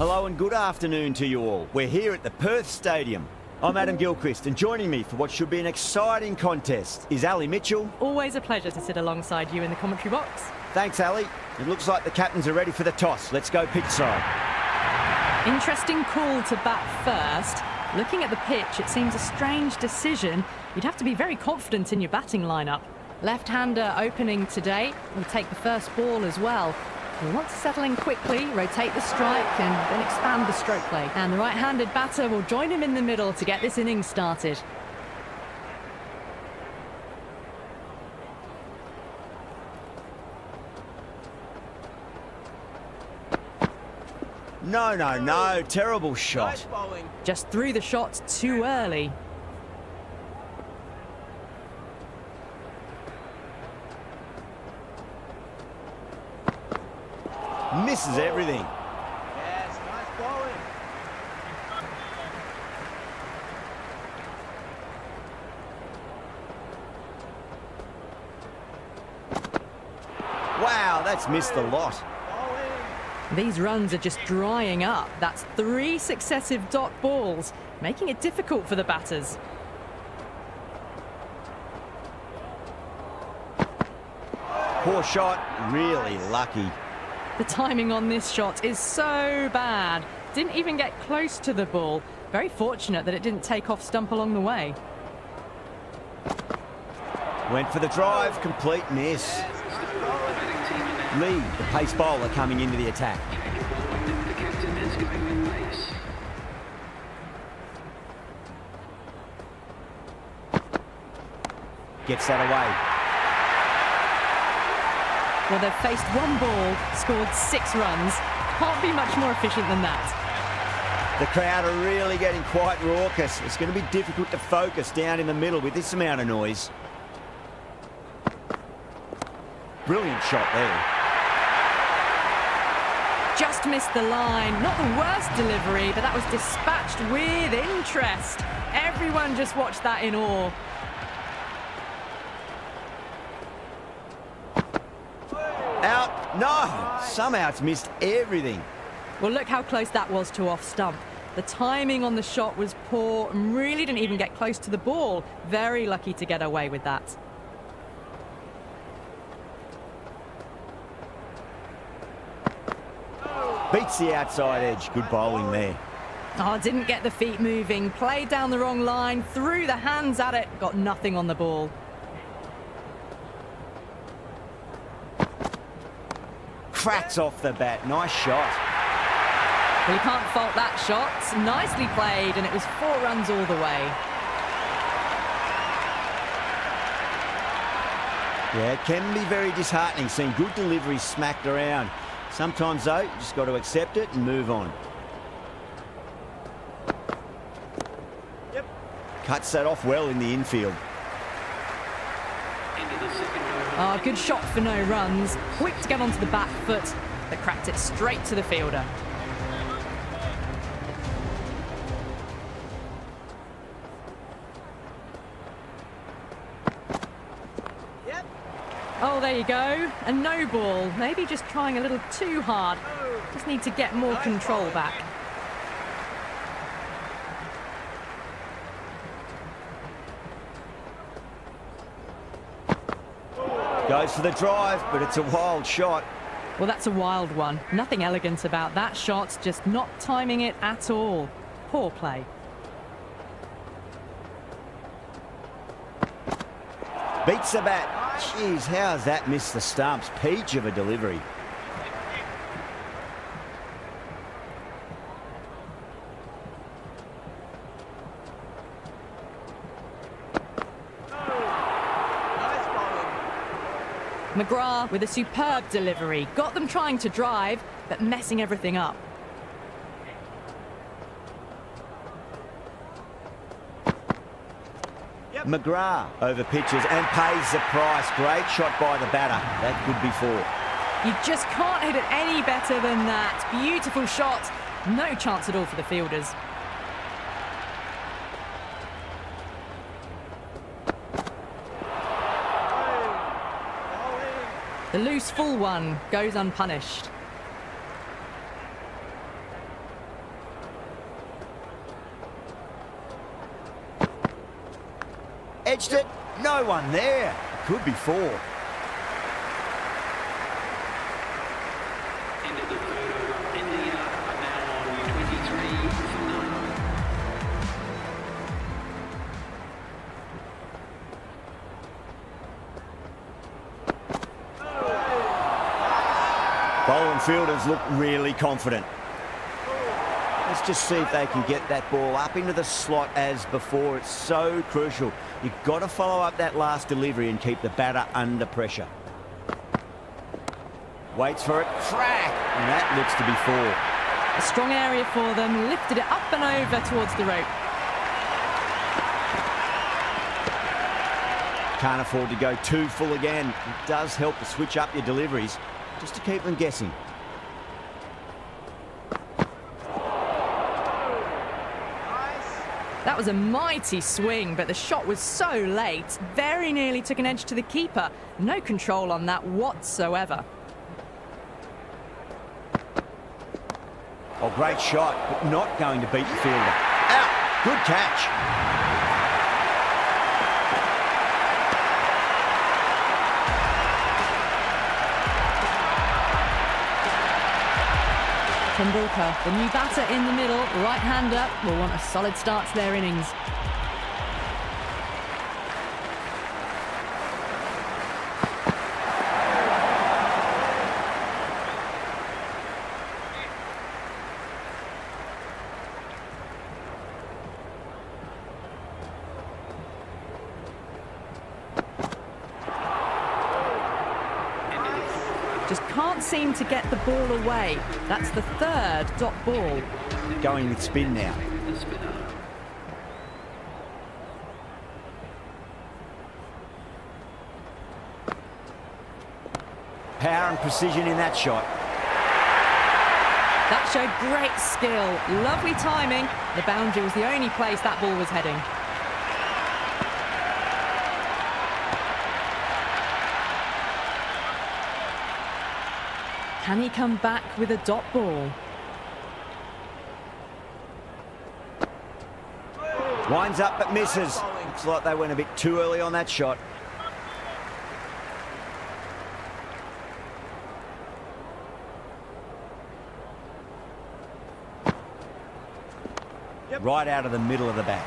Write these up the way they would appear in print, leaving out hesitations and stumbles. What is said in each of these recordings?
Hello and good afternoon to you all. We're here at the Perth Stadium. I'm Adam Gilchrist, and joining me for what should be an exciting contest is Ali Mitchell. Always a pleasure to sit alongside you in the commentary box. Thanks, Ali. It looks like the captains are ready for the toss. Let's go pitch side. Interesting call to bat first. Looking at the pitch, it seems a strange decision. You'd have to be very confident in your batting lineup. Left-hander opening today will take the first ball as well. You'll want to settle in quickly, rotate the strike and then expand the stroke play. And the right-handed batter will join him in the middle to get this innings started. No. Terrible shot. Just threw the shot too early. Misses everything. Yes, nice bowling. Wow, that's missed a lot. These runs are just drying up. That's 3 successive dot balls, making it difficult for the batters. Poor shot, really lucky. The timing on this shot is so bad. Didn't even get close to the ball. Very fortunate that it didn't take off stump along the way. Went for the drive, complete miss. Lee, the pace bowler, coming into the attack. Gets that away. Well, they've faced one ball, scored 6 runs. Can't be much more efficient than that. The crowd are really getting quite raucous. It's going to be difficult to focus down in the middle with this amount of noise. Brilliant shot there. Just missed the line. Not the worst delivery, but that was dispatched with interest. Everyone just watched that in awe. Out. No! Somehow it's missed everything. Well, look how close that was to off stump. The timing on the shot was poor and really didn't even get close to the ball. Very lucky to get away with that. Beats the outside edge. Good bowling there. Oh, didn't get the feet moving. Played down the wrong line. Threw the hands at it. Got nothing on the ball. Cracks off the bat. Nice shot. Well, you can't fault that shot. Nicely played, and it was 4 runs all the way. Yeah, it can be very disheartening seeing good deliveries smacked around. Sometimes, though, you just got to accept it and move on. Yep. Cuts that off well in the infield. Oh, good shot for no runs. Quick to get onto the back foot, but cracked it straight to the fielder. Yep. Oh, there you go. A no ball. Maybe just trying a little too hard. Just need to get more control back. Goes for the drive, but it's a wild shot. Well, that's a wild one. Nothing elegant about that shot, just not timing it at all. Poor play. Beats the bat. Jeez, how's that missed the stumps? Peach of a delivery. McGrath with a superb delivery. Got them trying to drive, but messing everything up. Yep. McGrath over pitches and pays the price. Great shot by the batter. That could be 4. You just can't hit it any better than that. Beautiful shot. No chance at all for the fielders. The loose full one goes unpunished. Edged it. No one there. Could be four. End of the third over. India are now on 23 for 9. Bowling fielders look really confident. Let's just see if they can get that ball up into the slot as before. It's so crucial. You've got to follow up that last delivery and keep the batter under pressure. Waits for it. Crack! And that looks to be four. A strong area for them, lifted it up and over towards the rope. Can't afford to go too full again. It does help to switch up your deliveries just to keep them guessing. That was a mighty swing, but the shot was so late. Very nearly took an edge to the keeper. No control on that whatsoever. Oh, great shot, but not going to beat the fielder. Out! Good catch. Tendulkar, the new batter in the middle, right-hander, will want a solid start to their innings. Just can't seem to get the ball away. That's the third dot ball. Going with spin now. The spinner. Power and precision in that shot. That showed great skill. Lovely timing. The boundary was the only place that ball was heading. Can he come back with a dot ball? Winds up but misses. Looks like they went a bit too early on that shot. Right out of the middle of the bat.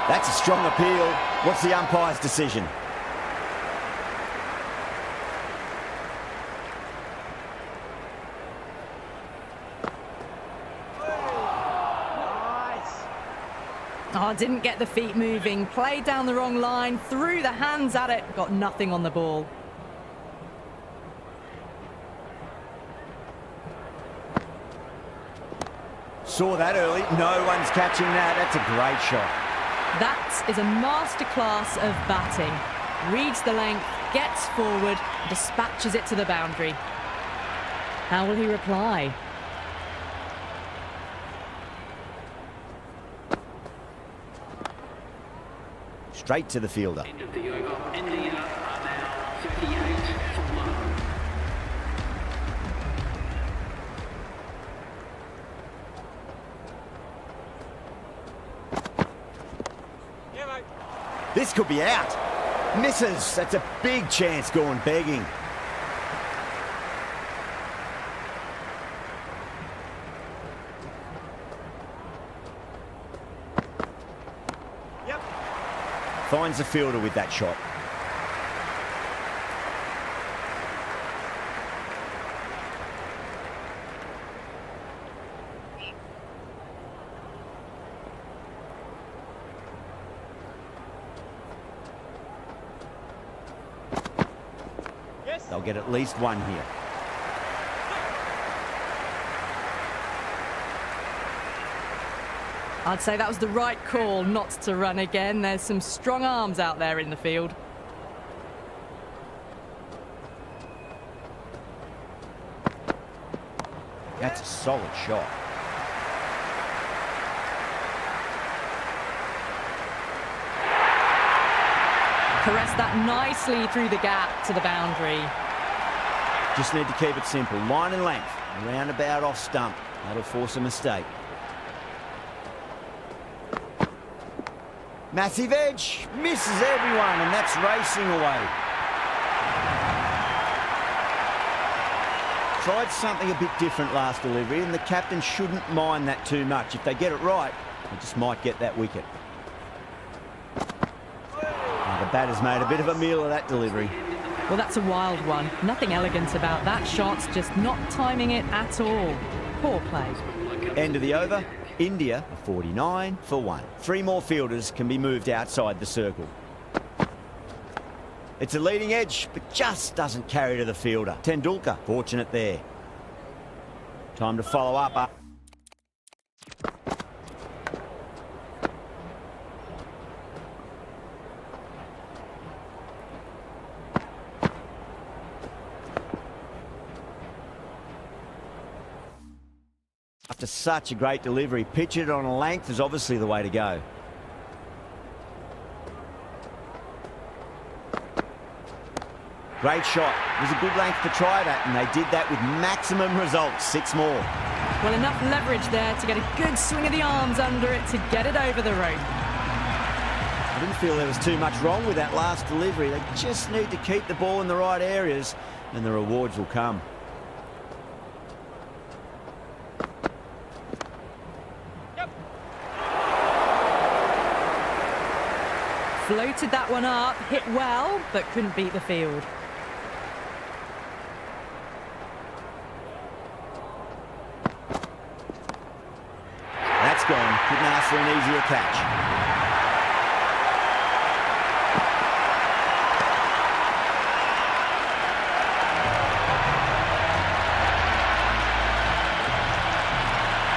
That's a strong appeal. What's the umpire's decision? Oh, didn't get the feet moving. Played down the wrong line. Threw the hands at it. Got nothing on the ball. Saw that early. No one's catching that. That's a great shot. That is a masterclass of batting. Reads the length, gets forward, dispatches it to the boundary. How will he reply? Straight to the fielder. End of the over. India are now 38 for 1. This could be out. Misses. That's a big chance going begging. Yep. Finds the fielder with that shot. Yes. They'll get at least one here. I'd say that was the right call not to run again. There's some strong arms out there in the field. That's a solid shot. caressed that nicely through the gap to the boundary. Just need to keep it simple. Line and length. Roundabout off stump. That'll force a mistake. Massive edge. Misses everyone, and that's racing away. Tried something a bit different last delivery, and the captain shouldn't mind that too much. If they get it right, they just might get that wicket. The batter's made a bit of a meal of that delivery. Well, that's a wild one. Nothing elegant about that shot, just not timing it at all. Poor play. End of the over. India 49 for 1. 3 more fielders can be moved outside the circle. It's a leading edge, but just doesn't carry to the fielder. Tendulkar, fortunate there. Time to follow up. After such a great delivery, pitch it on a length is obviously the way to go. Great shot. It was a good length to try that, and they did that with maximum results. 6 more. Well, enough leverage there to get a good swing of the arms under it to get it over the rope. I didn't feel there was too much wrong with that last delivery. They just need to keep the ball in the right areas, and the rewards will come. Floated that one up, hit well, but couldn't beat the field. That's gone. Couldn't ask for an easier catch.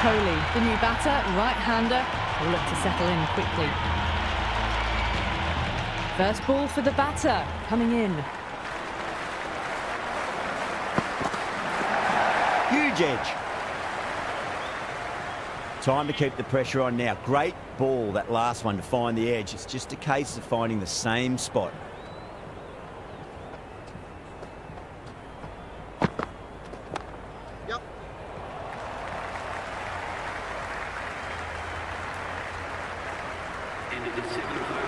Kohli, the new batter, right-hander, will look to settle in quickly. First ball for the batter, coming in. Huge edge. Time to keep the pressure on now. Great ball, that last one, to find the edge. It's just a case of finding the same spot. Yep.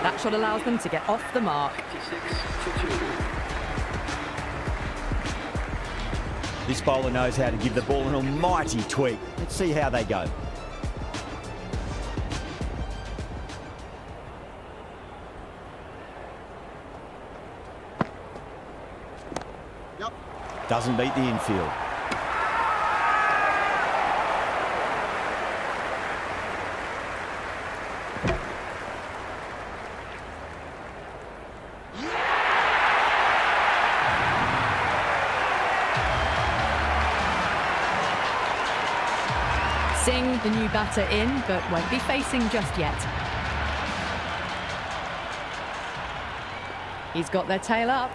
That shot allows them to get off the mark. This bowler knows how to give the ball an almighty tweak. Let's see how they go. Yep. Doesn't beat the infield. Singh, the new batter, in, but won't be facing just yet. He's got their tail up.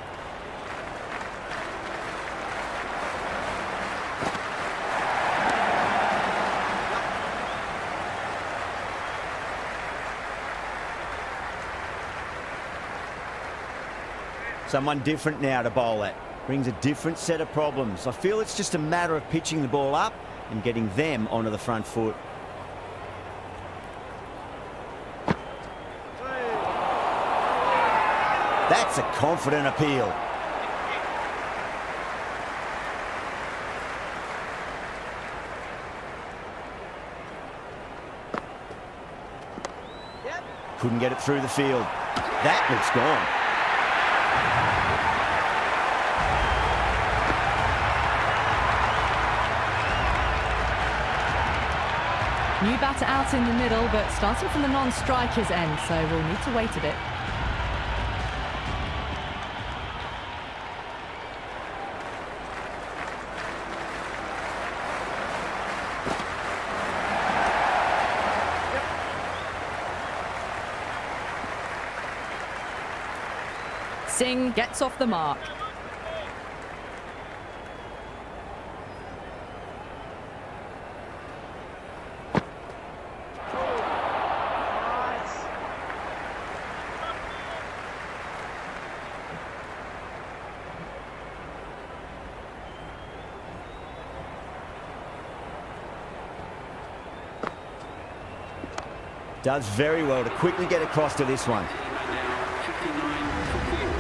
Someone different now to bowl at. Brings a different set of problems. I feel it's just a matter of pitching the ball up and getting them onto the front foot. That's a confident appeal. Yep. Couldn't get it through the field. That looks gone. New batter out in the middle, but starting from the non-striker's end, so we'll need to wait a bit. Singh gets off the mark. Does very well to quickly get across to this one. Team are now 59 for field.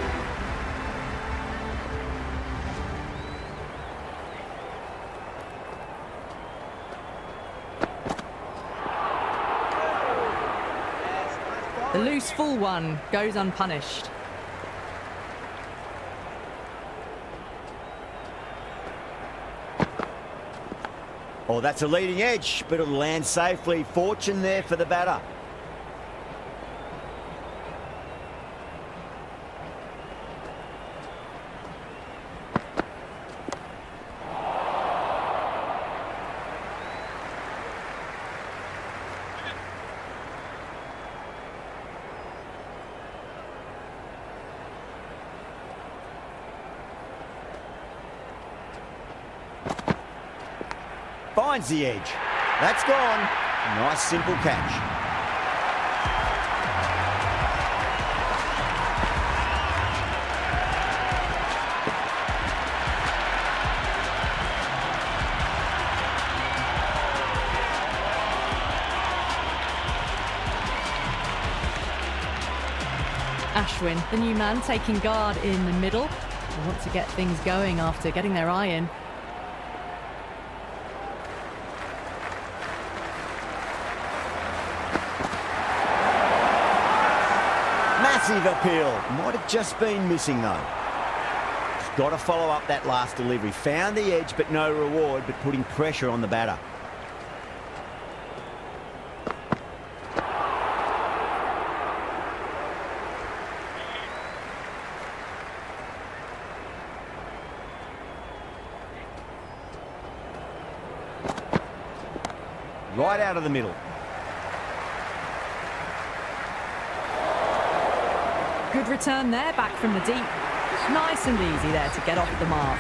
The loose full one goes unpunished. Oh, that's a leading edge, but it'll land safely. Fortune there for the batter. Finds the edge. That's gone. Nice simple catch. Ashwin, the new man, taking guard in the middle. They want to get things going after getting their eye in. Massive appeal. Might have just been missing though. He's got to follow up that last delivery. Found the edge, but no reward, but putting pressure on the batter. Right out of the middle. Good return there, back from the deep. Nice and easy there to get off the mark.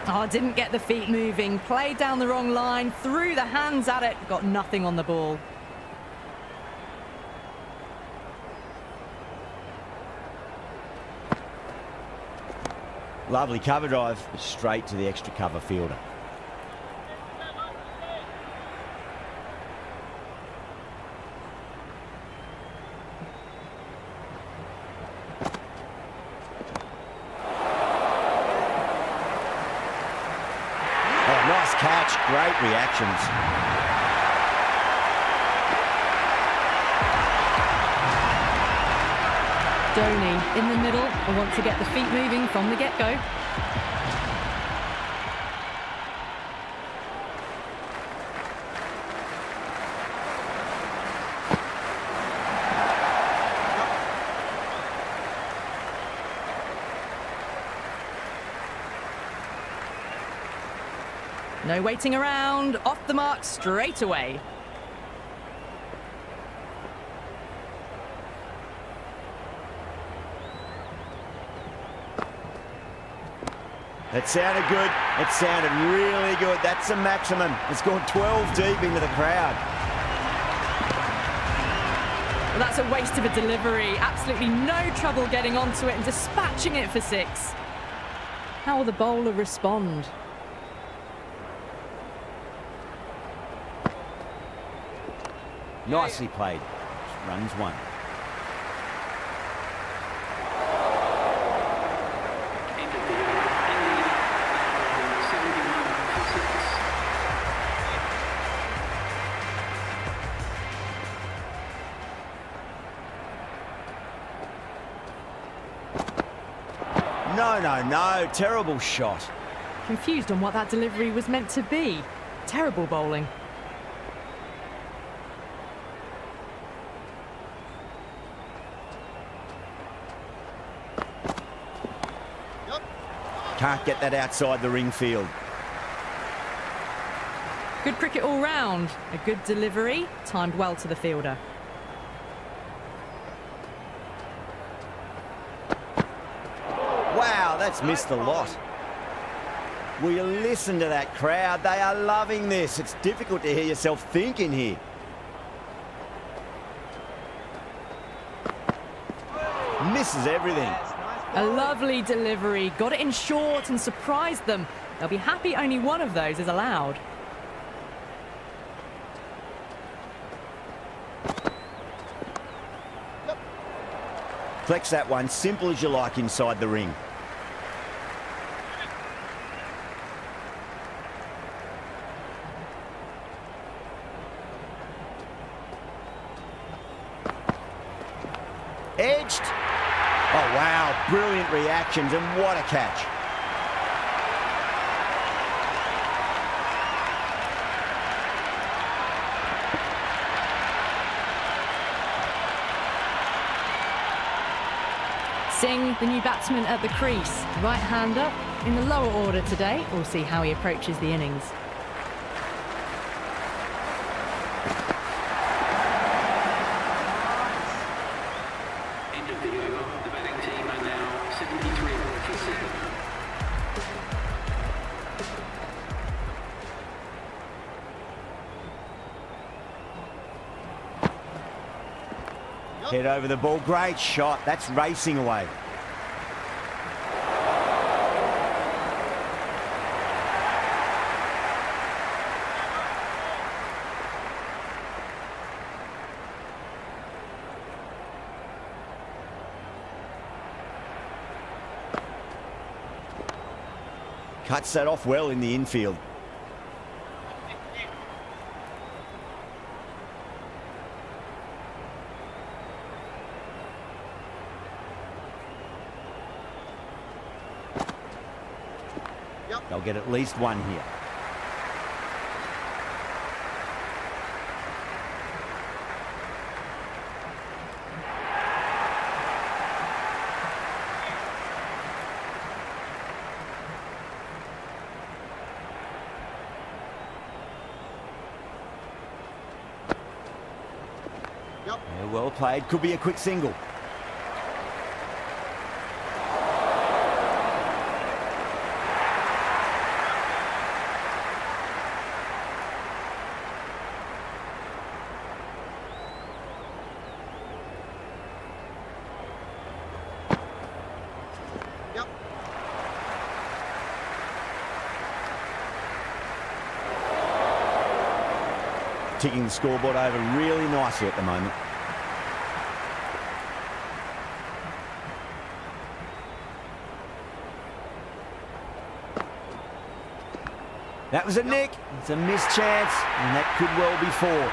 Oh, didn't get the feet moving. Played down the wrong line, threw the hands at it, got nothing on the ball. Lovely cover drive, straight to the extra cover fielder. Oh, nice catch, great reactions. Dhoni in the middle and want to get the feet moving from the get-go. No waiting around, off the mark straight away. It sounded good. It sounded really good. That's the maximum. It's gone 12 deep into the crowd. Well, that's a waste of a delivery. Absolutely no trouble getting onto it and dispatching it for 6. How will the bowler respond? Nicely played. Runs 1. No. Terrible shot. Confused on what that delivery was meant to be. Terrible bowling. Can't get that outside the ring field. Good cricket all round. A good delivery, timed well to the fielder. Wow, that's missed a lot. Will you listen to that crowd? They are loving this. It's difficult to hear yourself thinking here. misses everything. A lovely delivery, got it in short and surprised them. They'll be happy only one of those is allowed. Flex that one, simple as you like inside the ring. Edged. Oh, wow. Brilliant reactions, and what a catch. Singh, the new batsman at the crease. Right-hander in the lower order today. We'll see how he approaches the innings. End of the over. The batting team are now 73 for 7. Head over the ball. Great shot. That's racing away. Cuts that off well in the infield. They'll get at least one here. Yep. Yeah, well played. Could be a quick single. Yep. Ticking the scoreboard over really nicely at the moment. That was a nick. It's a missed chance, and that could well be 4.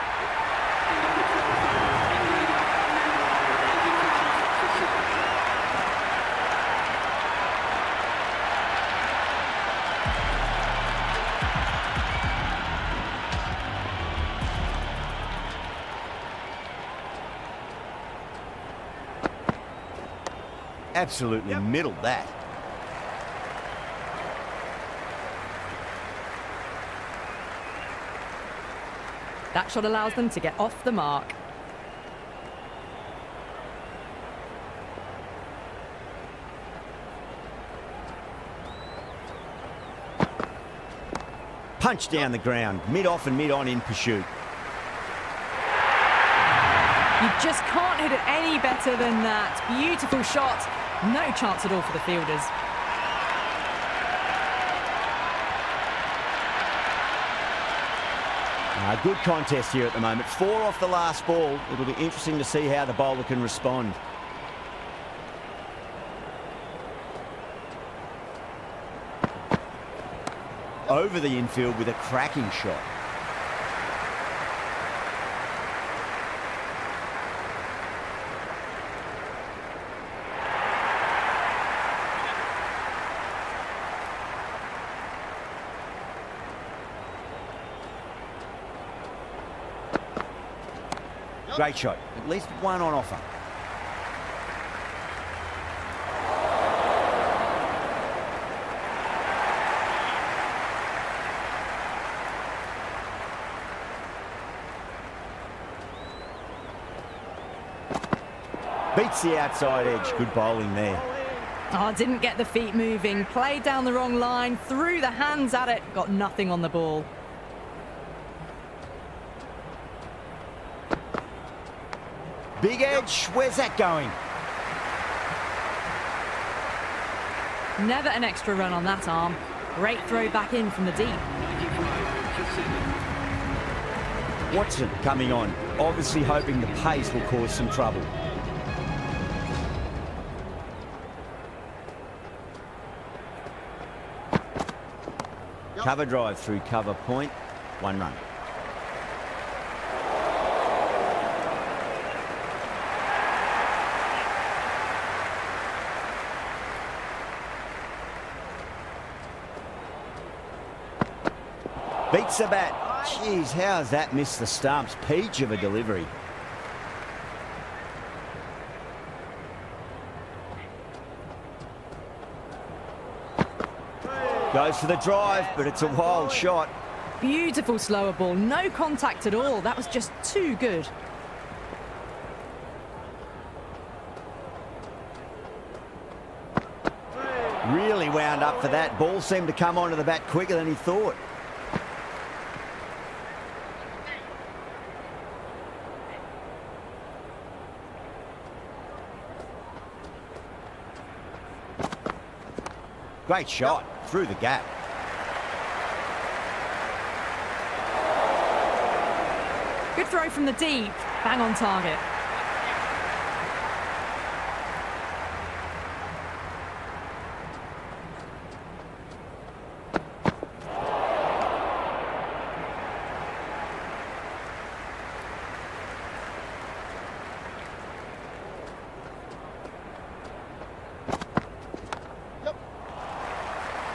Absolutely middled that. That shot allows them to get off the mark. Punch down the ground, mid-off and mid-on in pursuit. You just can't hit it any better than that. Beautiful shot. No chance at all for the fielders. Good contest here at the moment. 4 off the last ball. It'll be interesting to see how the bowler can respond. Over the infield with a cracking shot. Great shot. At least one on offer. Beats the outside edge. Good bowling there. Oh, didn't get the feet moving. Played down the wrong line. Threw the hands at it. Got nothing on the ball. Big edge. Where's that going? Never an extra run on that arm. Great throw back in from the deep. 95 for 7. Watson coming on, obviously hoping the pace will cause some trouble. Yep. Cover drive through cover point, 1 run. Beats the bat. Jeez, how's that missed the stumps? Peach of a delivery. Goes for the drive, but it's a wild shot. Beautiful slower ball. No contact at all. That was just too good. Really wound up for that. Ball seemed to come onto the bat quicker than he thought. Great shot through the gap. Good throw from the deep. Bang on target.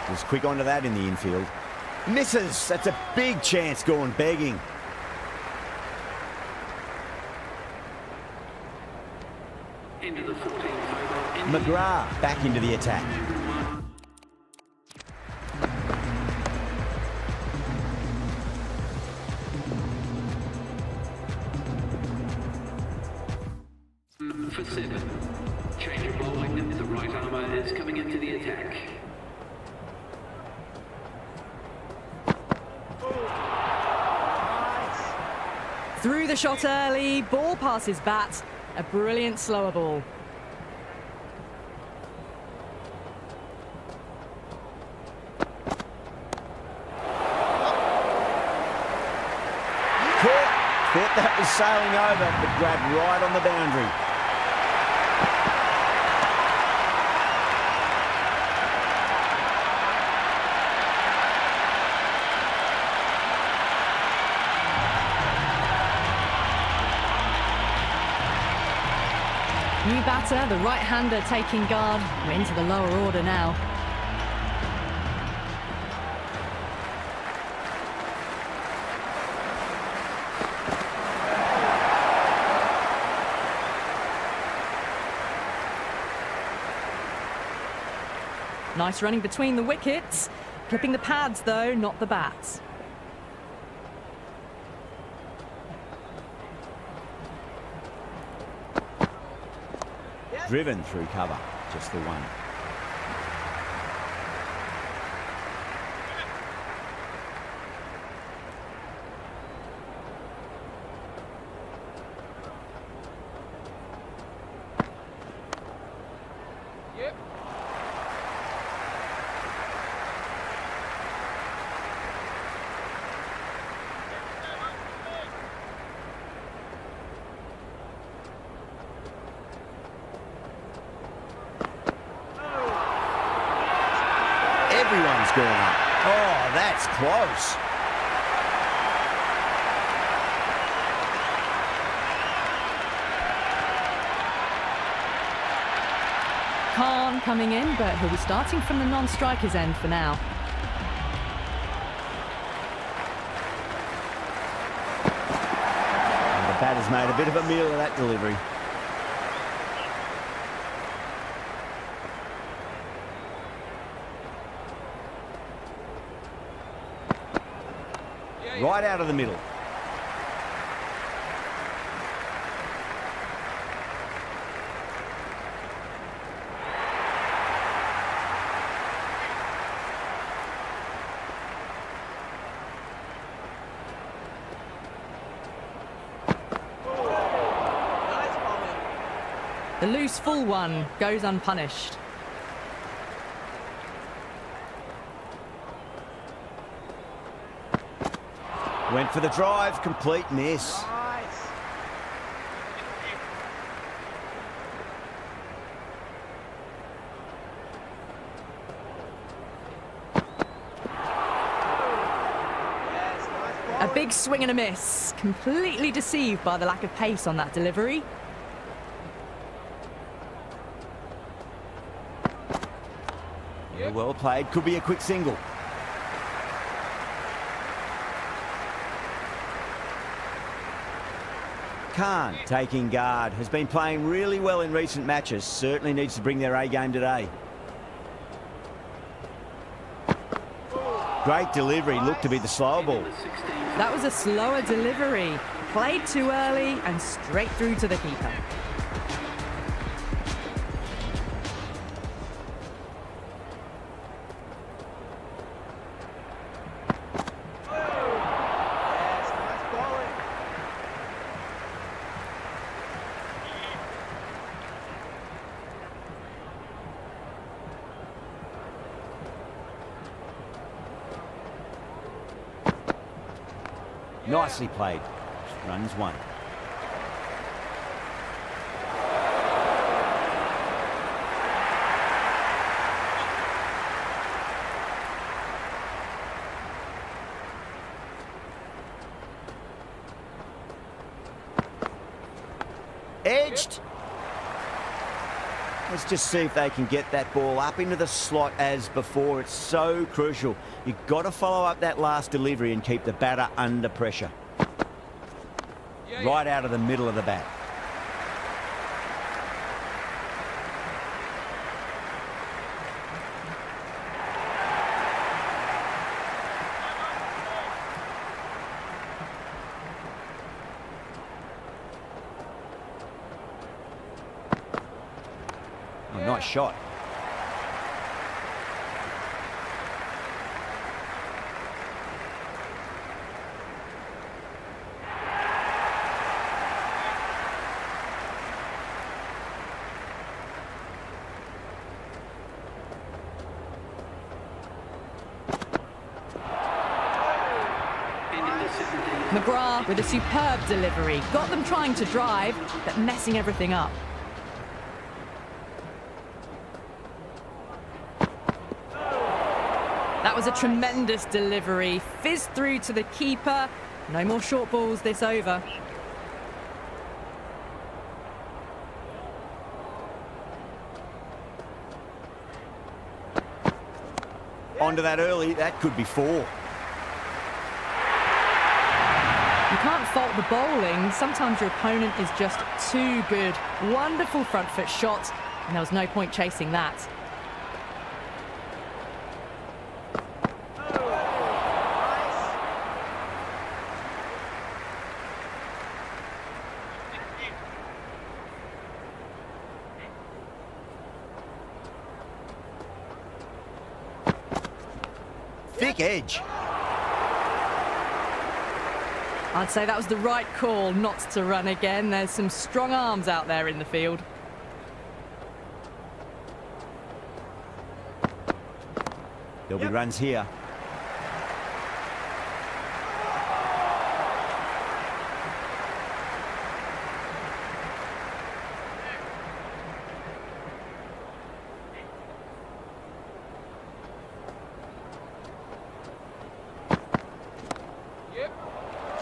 Was quick onto that in the infield. Misses. That's a big chance going begging. Into the 14th over. McGrath back into the attack. For 7. Change of bowling. The right armour is coming into the attack. Threw the shot early. Ball past his bat. A brilliant slower ball. Thought that was sailing over, but grabbed right on the boundary. New batter, the right-hander taking guard. We're into the lower order now. Nice running between the wickets. Clipping the pads though, not the bats. Driven through cover, just the one. Everyone's gone up. Oh, that's close. Khan coming in, but he'll be starting from the non-strikers end for now. And the batter's made a bit of a meal of that delivery. Right out of the middle. The loose full one goes unpunished. Went for the drive, complete miss. A big swing and a miss. Completely deceived by the lack of pace on that delivery. Yeah, well played, could be a quick single. Khan taking guard, has been playing really well in recent matches, certainly needs to bring their A game today. Great delivery, looked to be the slower ball. That was a slower delivery. Played too early and straight through to the keeper. Nicely played. Runs one. Edged. Let's just see if they can get that ball up into the slot as before. It's so crucial. You've got to follow up that last delivery and keep the batter under pressure. Right out of the middle of the bat. Oh, nice shot. McGrath with a superb delivery. Got them trying to drive, but messing everything up. That was a tremendous delivery. Fizzed through to the keeper. No more short balls this over. Onto that early, that could be four. You can't fault the bowling. Sometimes your opponent is just too good. Wonderful front foot shot, and there was no point chasing that. Thick edge. I'd say that was the right call not to run again. There's some strong arms out there in the field. There'll be runs here.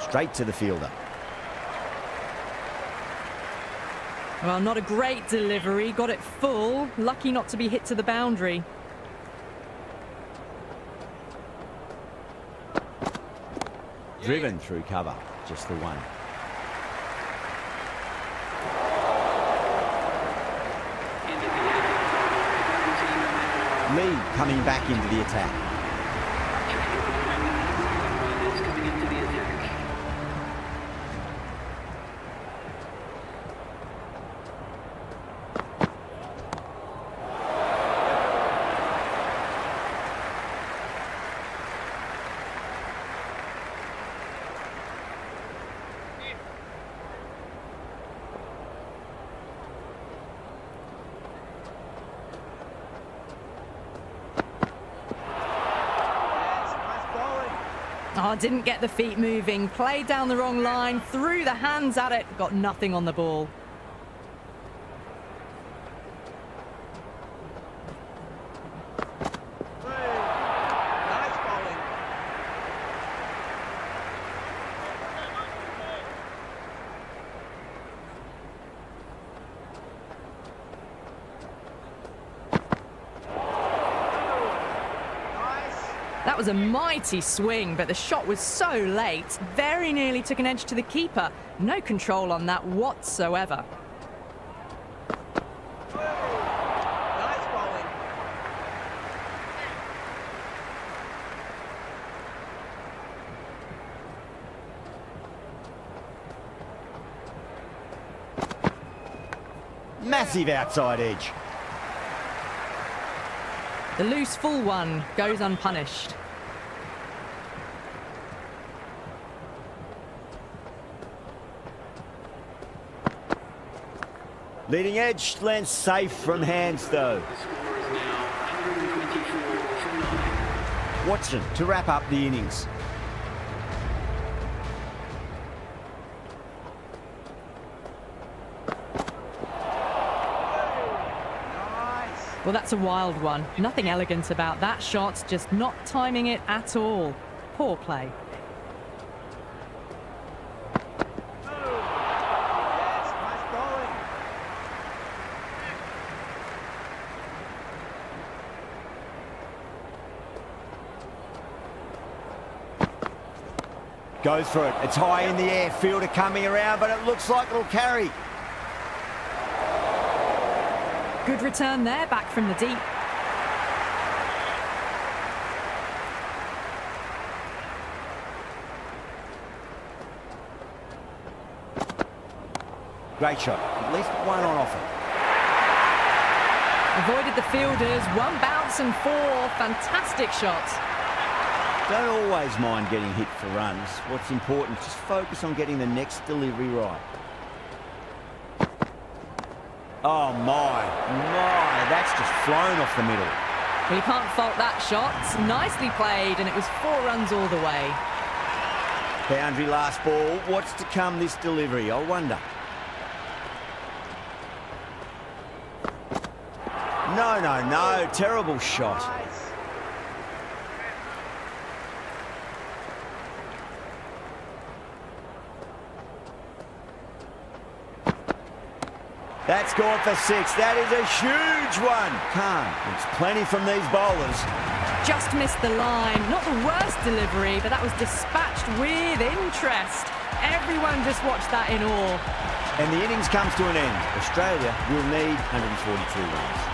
Straight to the fielder. Well, not a great delivery. Got it full. Lucky not to be hit to the boundary. Driven through cover. Just the one. Lee coming back into the attack. Oh, didn't get the feet moving, played down the wrong line, threw the hands at it, got nothing on the ball. Nice bowling. Nice. That was a mighty swing, but the shot was so late, very nearly took an edge to the keeper. No control on that whatsoever. Nice bowling. Massive outside edge. The loose full one goes unpunished. Leading edge lands safe from hands though. The score is now 124 for 9. Watson to wrap up the innings. Nice. Well, that's a wild one. Nothing elegant about that shot, just not timing it at all. Poor play. Yes, nice bowling. Goes for it. It's high in the air. Fielder coming around, but it looks like it'll carry. Good return there, back from the deep. Great shot. At least one on offer. Avoided the fielders, one bounce and four. Fantastic shot. Don't always mind getting hit for runs. What's important is just focus on getting the next delivery right. Oh my, that's just flown off the middle. Well, you can't fault that shot. Nicely played, and it was 4 runs all the way. Boundary last ball. What's to come this delivery? I wonder. No. Terrible shot. Nice. That's gone for 6. That is a huge one. Can't. It's plenty from these bowlers. Just missed the line. Not the worst delivery, but that was dispatched with interest. Everyone just watched that in awe. And the innings comes to an end. Australia will need 142 runs.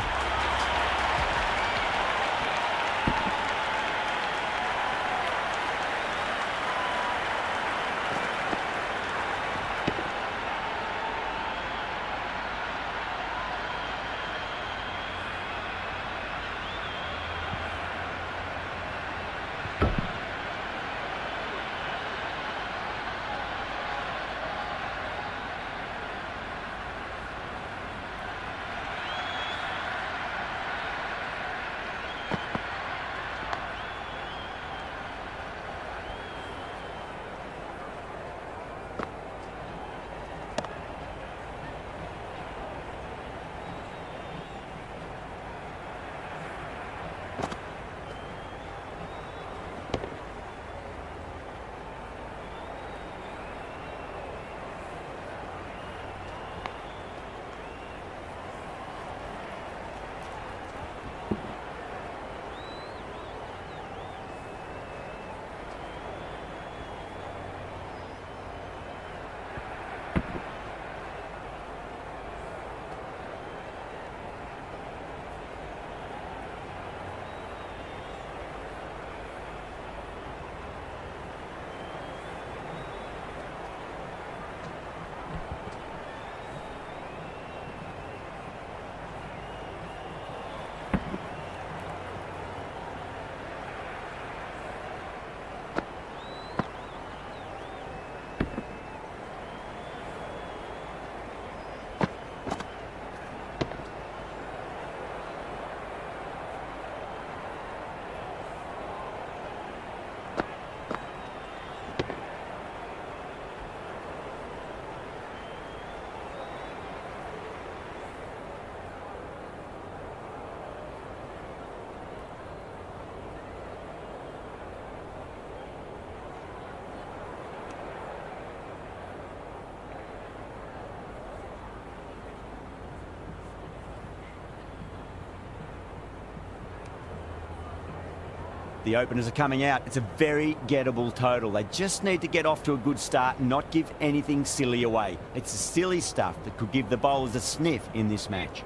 The openers are coming out. It's a very gettable total. They just need to get off to a good start and not give anything silly away. It's the silly stuff that could give the bowlers a sniff in this match.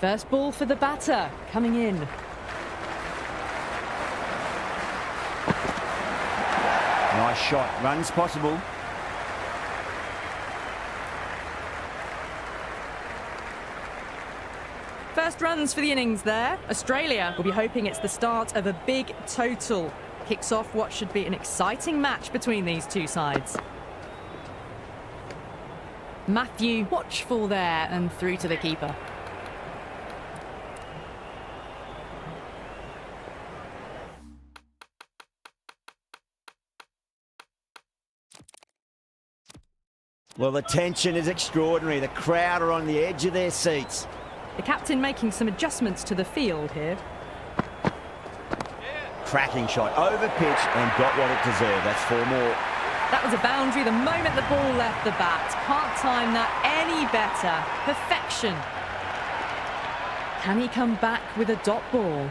First ball for the batter, coming in. Nice shot. Runs possible. First runs for the innings there. Australia will be hoping it's the start of a big total. Kicks off what should be an exciting match between these two sides. Matthew watchful there and through to the keeper. Well, the tension is extraordinary. The crowd are on the edge of their seats. The captain making some adjustments to the field here. Cracking shot, over pitch and got what it deserved. That's 4 more. That was a boundary the moment the ball left the bat. Can't time that any better. Perfection. Can he come back with a dot ball?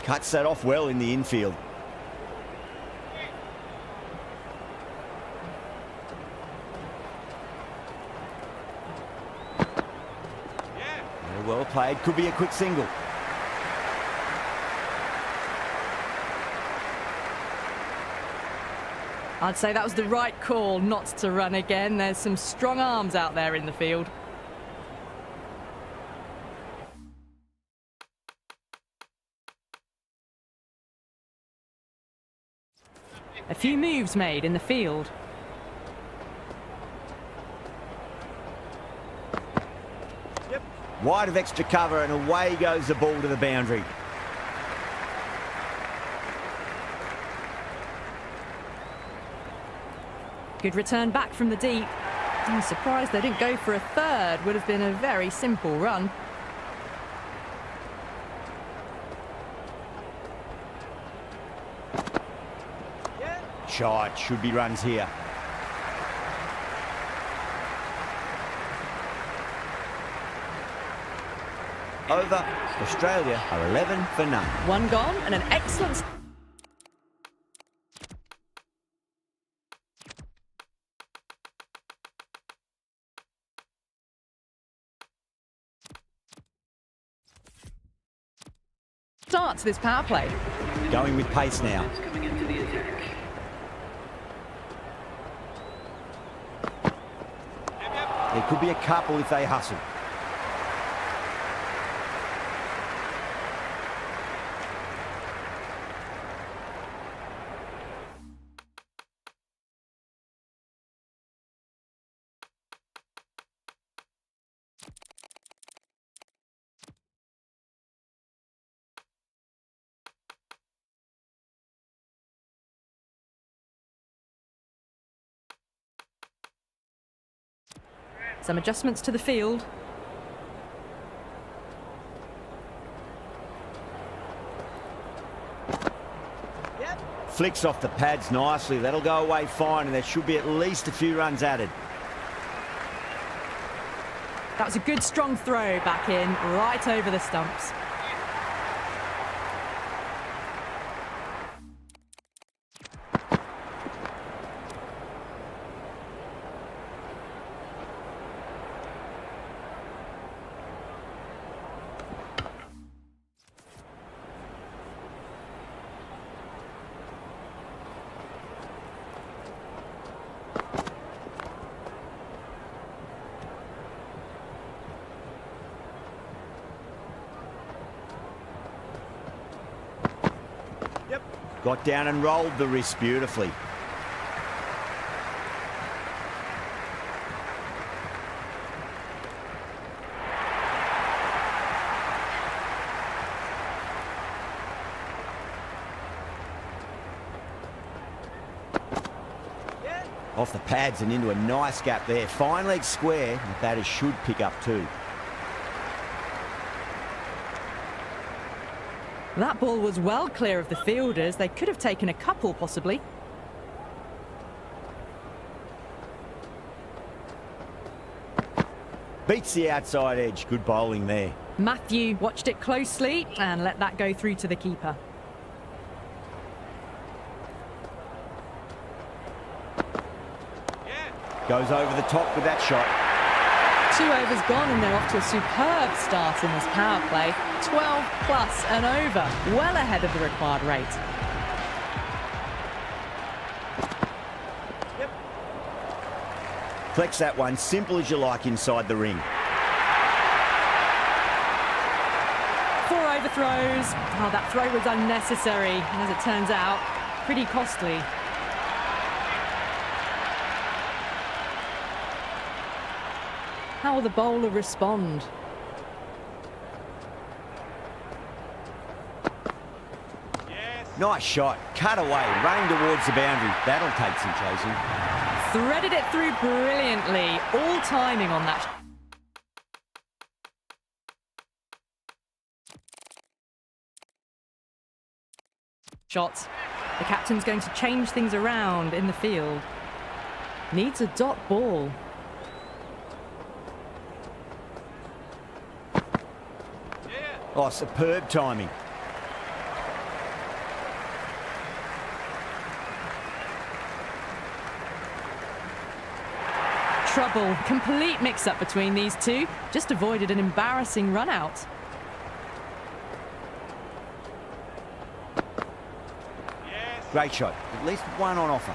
Cuts that off well in the infield. Well played, could be a quick single. I'd say that was the right call not to run again. There's some strong arms out there in the field. A few moves made in the field. Wide of extra cover and away goes the ball to the boundary. Good return back from the deep. I'm surprised they didn't go for a third. Would have been a very simple run. Shot, should be runs here. Over. Australia are 11 for none. One gone and an excellent... start to this power play. Going with pace now. Coming into the attack. There could be a couple if they hustle. Some adjustments to the field. Flicks off the pads nicely. That'll go away fine, and there should be at least a few runs added. That was a good strong throw back in, right over the stumps. Got down and rolled the wrist beautifully. Off the pads and into a nice gap there. Fine leg square. The batters should pick up too. That ball was well clear of the fielders. They could have taken a couple, possibly. Beats the outside edge. Good bowling there. Matthew watched it closely and let that go through to the keeper. Goes over the top with that shot. 2 overs gone and they're off to a superb start in this power play. 12 plus and over, well ahead of the required rate. Flex that one, simple as you like inside the ring. 4 overthrows. Oh, that throw was unnecessary, and as it turns out, pretty costly. How will the bowler respond? Nice shot. Cut away, running towards the boundary. That'll take some chasing. Threaded it through brilliantly. All timing on that. Shot. The captain's going to change things around in the field. Needs a dot ball. Oh, superb timing. Trouble. Complete mix-up between these two. Just avoided an embarrassing run-out. Great shot. At least one on offer.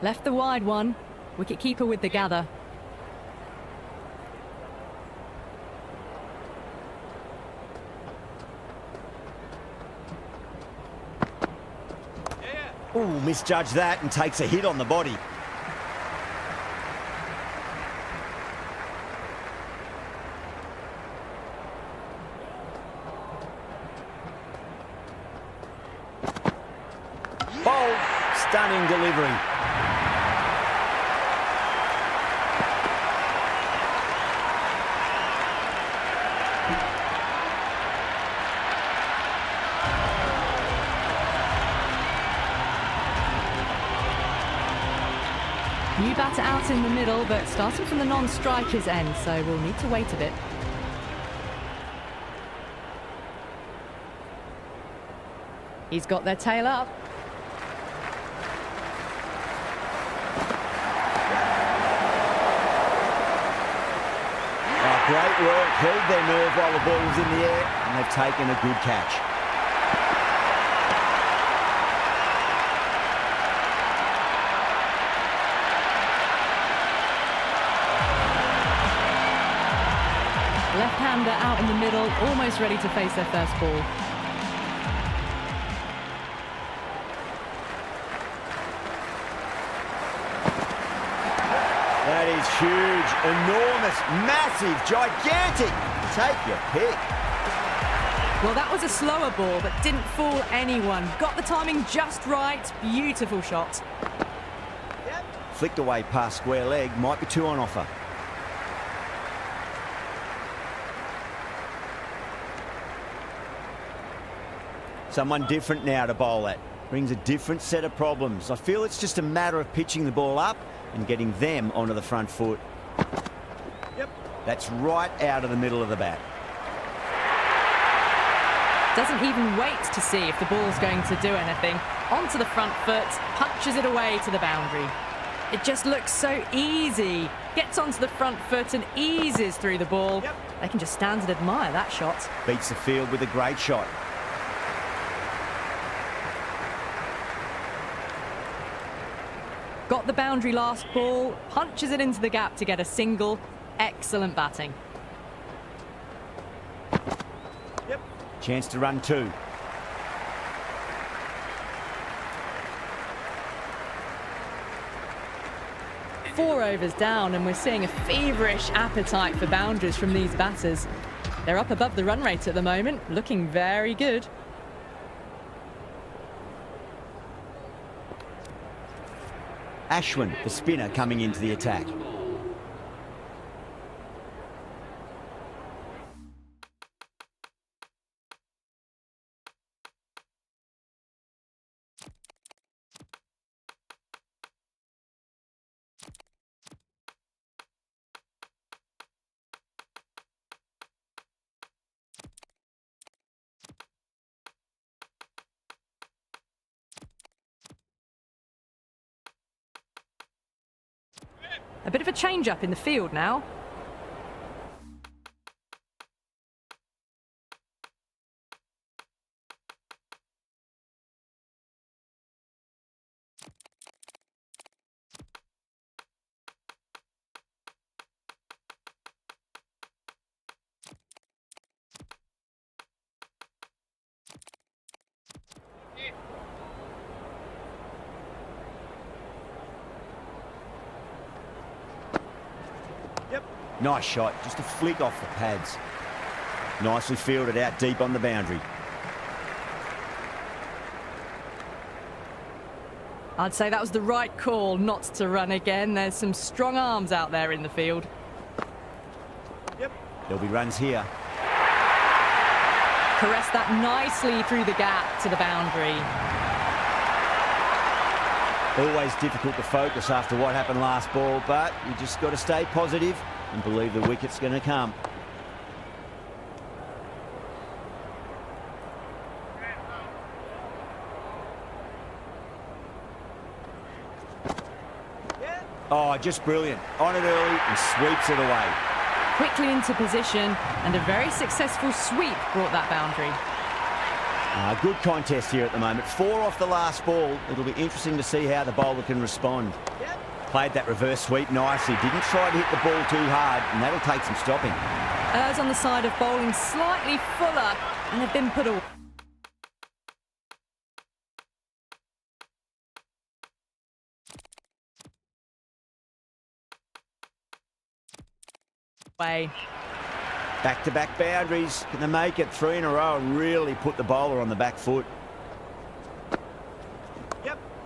Left the wide one. Wicket-keeper with the gather. Ooh, misjudged that and takes a hit on the body. Bold, stunning delivery. New batter out in the middle, but starting from the non-striker's end, so we'll need to wait a bit. He's got their tail up. Oh, great work. Held their nerve while the ball was in the air, and they've taken a good catch. Left-hander out in the middle, almost ready to face their first ball. That is huge, enormous, massive, gigantic. Take your pick. Well, that was a slower ball, but didn't fool anyone. Got the timing just right. Beautiful shot. Flicked away past square leg, might be 2 on offer. Someone different now to bowl at. Brings a different set of problems. I feel it's just a matter of pitching the ball up and getting them onto the front foot. That's right out of the middle of the bat. Doesn't even wait to see if the ball's going to do anything. Onto the front foot, punches it away to the boundary. It just looks so easy. Gets onto the front foot and eases through the ball. They can just stand and admire that shot. Beats the field with a great shot. Got the boundary last ball, punches it into the gap to get a single. Excellent batting. Chance to run 2. Four overs down, and we're seeing a feverish appetite for boundaries from these batters. They're up above the run rate at the moment, looking very good. Ashwin, the spinner, coming into the attack. A bit of a change-up in the field now. Nice shot, just a flick off the pads. Nicely fielded out deep on the boundary. I'd say that was the right call not to run again. There's some strong arms out there in the field. There'll be runs here. Caressed that nicely through the gap to the boundary. Always difficult to focus after what happened last ball, but you just got to stay positive and believe the wicket's going to come. Oh, just brilliant. On it early and sweeps it away. Quickly into position, and a very successful sweep brought that boundary. Good contest here at the moment. 4 off the last ball. It'll be interesting to see how the bowler can respond. Played that reverse sweep nicely. Didn't try to hit the ball too hard, and that'll take some stopping. Errs on the side of bowling slightly fuller, and they've been put away. Back-to-back boundaries. Can they make it 3 in a row and really put the bowler on the back foot?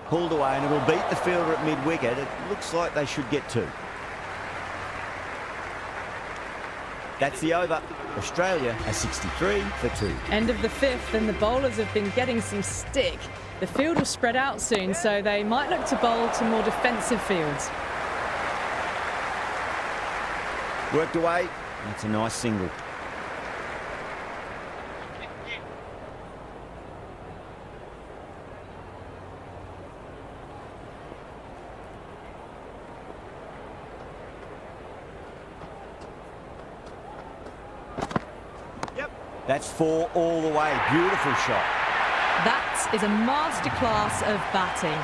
Pulled away, and it'll beat the fielder at mid-wicket. It looks like they should get 2. That's the over. Australia are 63 for 2. End of the 5th, and the bowlers have been getting some stick. The field will spread out soon, so they might look to bowl to more defensive fields. Worked away. That's a nice single. That's 4 all the way. Beautiful shot. That is a masterclass of batting.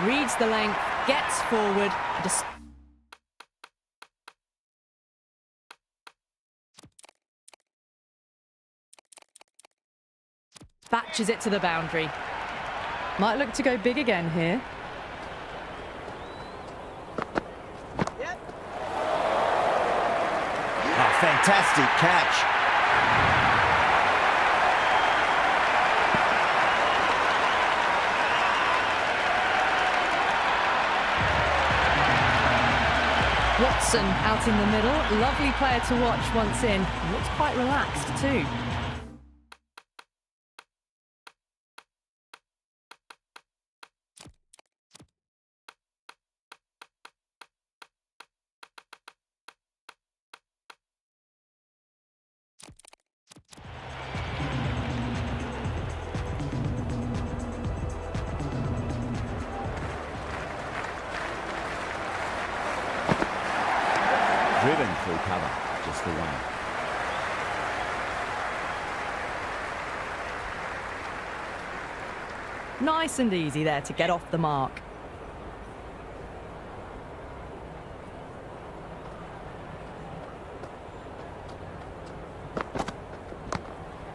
Reads the length, gets forward, dispatches it to the boundary. Might look to go big again here. Oh, fantastic catch. Watson out in the middle. Lovely player to watch once in. Looks quite relaxed too. Driven through cover, just the one. Nice and easy there to get off the mark.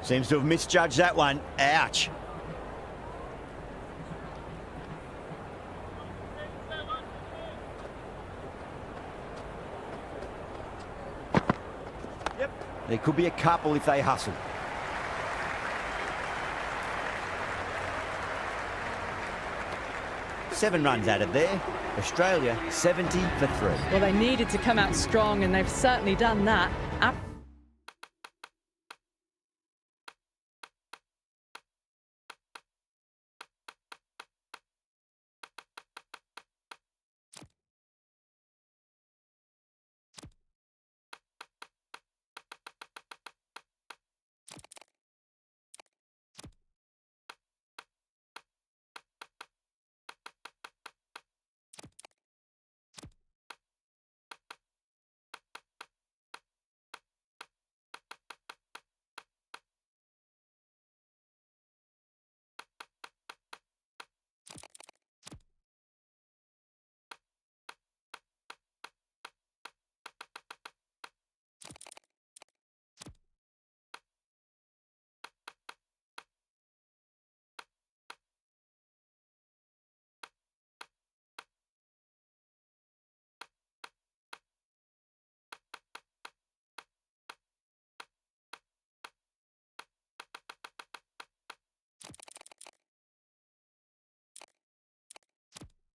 Seems to have misjudged that one. Ouch. There could be a couple if they hustle. Seven runs added there. Australia 70 for 3. Well, they needed to come out strong, and they've certainly done that.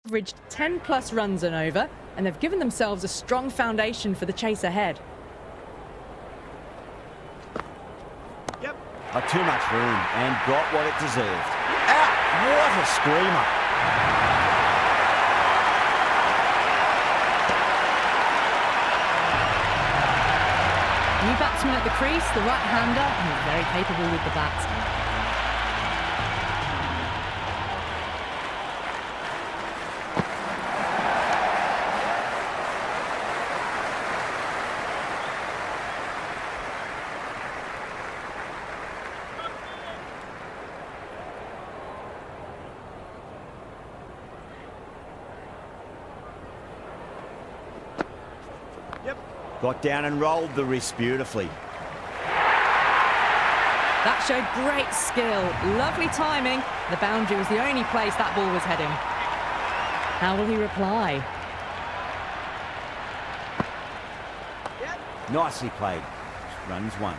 Averaged 10 plus runs and over, and they've given themselves a strong foundation for the chase ahead. Yep. Too much room and got what it deserved. Out! What a screamer! New batsman at the crease, the right-hander, and he's very capable with the bat. Got down and rolled the wrist beautifully. That showed great skill, lovely timing. The boundary was the only place that ball was heading. How will he reply? Yep. Nicely played. Runs one.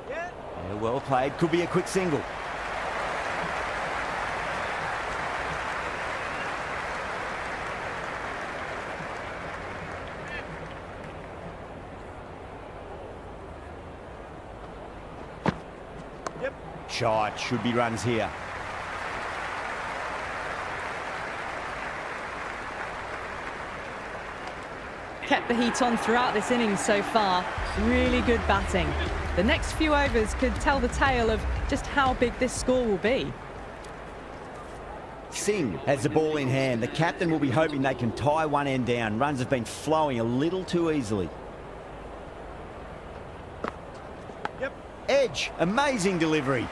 Yep. Yeah, well played. Could be a quick single. Yep. Shot. Should be runs here. Kept the heat on throughout this innings so far. Really good batting. The next few overs could tell the tale of just how big this score will be. Singh has the ball in hand. The captain will be hoping they can tie one end down. Runs have been flowing a little too easily. Yep. Edge. Amazing delivery.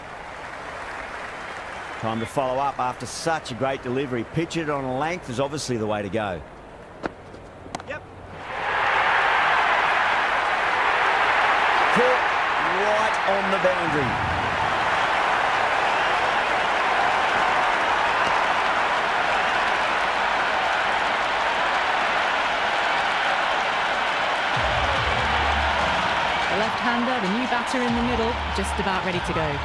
Time to follow up after such a great delivery. Pitch it on a length is obviously the way to go. Yep. Caught right on the boundary. The left-hander, the new batter in the middle, just about ready to go.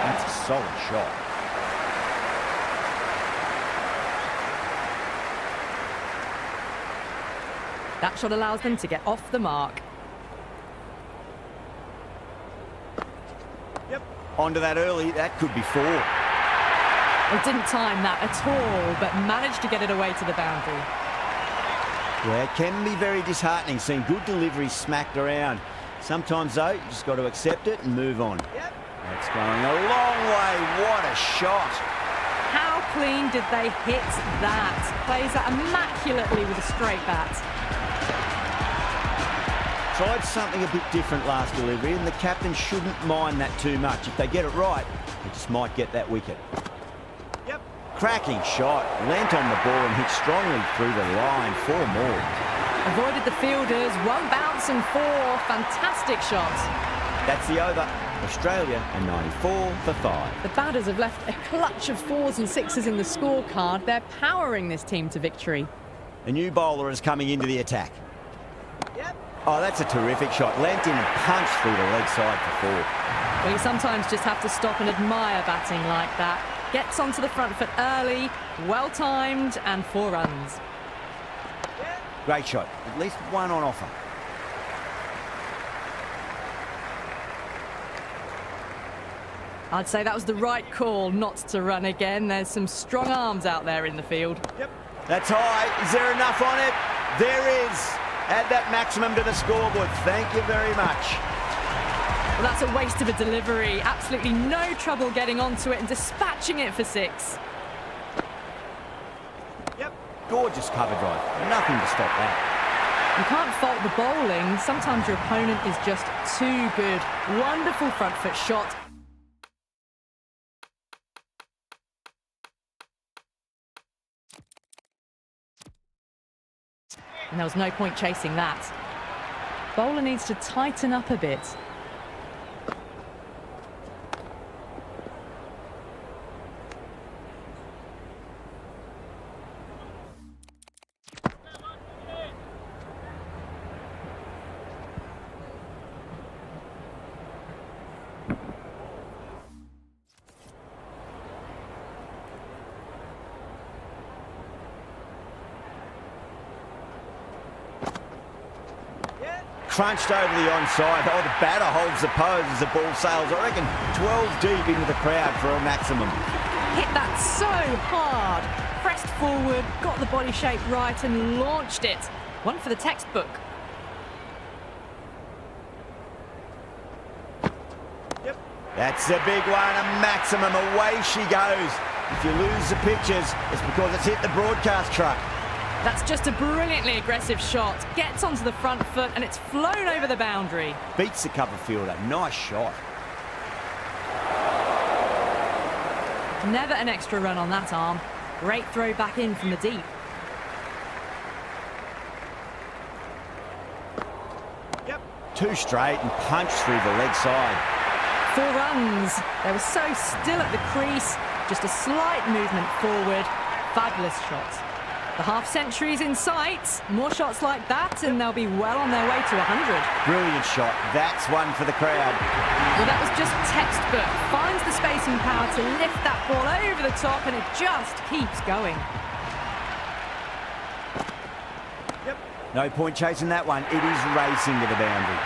That's a solid shot. That shot allows them to get off the mark. Yep. Onto that early. That could be four. They didn't time that at all, but managed to get it away to the boundary. Yeah, it can be very disheartening seeing good deliveries smacked around. Sometimes, though, you just got to accept it and move on. Yep. That's going a long way. What a shot. How clean did they hit that? Plays that immaculately with a straight bat. Tried something a bit different last delivery, and the captain shouldn't mind that too much. If they get it right, they just might get that wicket. Yep. Cracking shot, leant on the ball and hit strongly through the line. 4 more. Avoided the fielders, 1 bounce and 4. Fantastic shots. That's the over. Australia are 94 for 5. The batters have left a clutch of 4s and 6s in the scorecard. They're powering this team to victory. A new bowler is coming into the attack. Yep. Oh, that's a terrific shot. Leant in and punched through the leg side for 4. Well, you sometimes just have to stop and admire batting like that. Gets onto the front foot early, well-timed, and 4 runs. Great shot. At least 1 on offer. I'd say that was the right call not to run again. There's some strong arms out there in the field. Yep. That's high. Is there enough on it? There is. Add that maximum to the scoreboard. Thank you very much. Well, that's a waste of a delivery. Absolutely no trouble getting onto it and dispatching it for 6. Yep. Gorgeous cover drive. Nothing to stop that. You can't fault the bowling. Sometimes your opponent is just too good. Wonderful front foot shot. And there was no point chasing that. Bowler needs to tighten up a bit. Crunched over the onside. Oh, the batter holds the pose as the ball sails, I reckon, 12 deep into the crowd for a maximum. Hit that so hard. Pressed forward, got the body shape right and launched it. One for the textbook. Yep. That's a big one, a maximum. Away she goes. If you lose the pictures, it's because it's hit the broadcast truck. That's just a brilliantly aggressive shot. Gets onto the front foot and it's flown over the boundary. Beats the cover fielder. Nice shot. Never an extra run on that arm. Great throw back in from the deep. Yep. 2 straight and punched through the leg side. 4 runs. They were so still at the crease. Just a slight movement forward. Fabulous shot. The half-century's in sight. More shots like that and they'll be well on their way to 100. Brilliant shot. That's one for the crowd. Well, that was just textbook. Finds the space and power to lift that ball over the top and it just keeps going. Yep. No point chasing that one. It is racing to the boundary.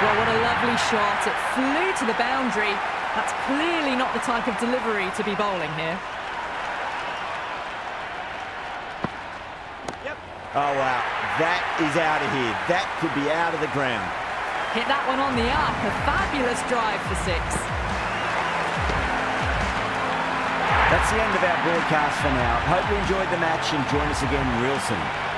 Well, what a lovely shot. It flew to the boundary. That's clearly not the type of delivery to be bowling here. Oh, wow. That is out of here. That could be out of the ground. Hit that one on the up. A fabulous drive for 6. That's the end of our broadcast for now. Hope you enjoyed the match and join us again real soon.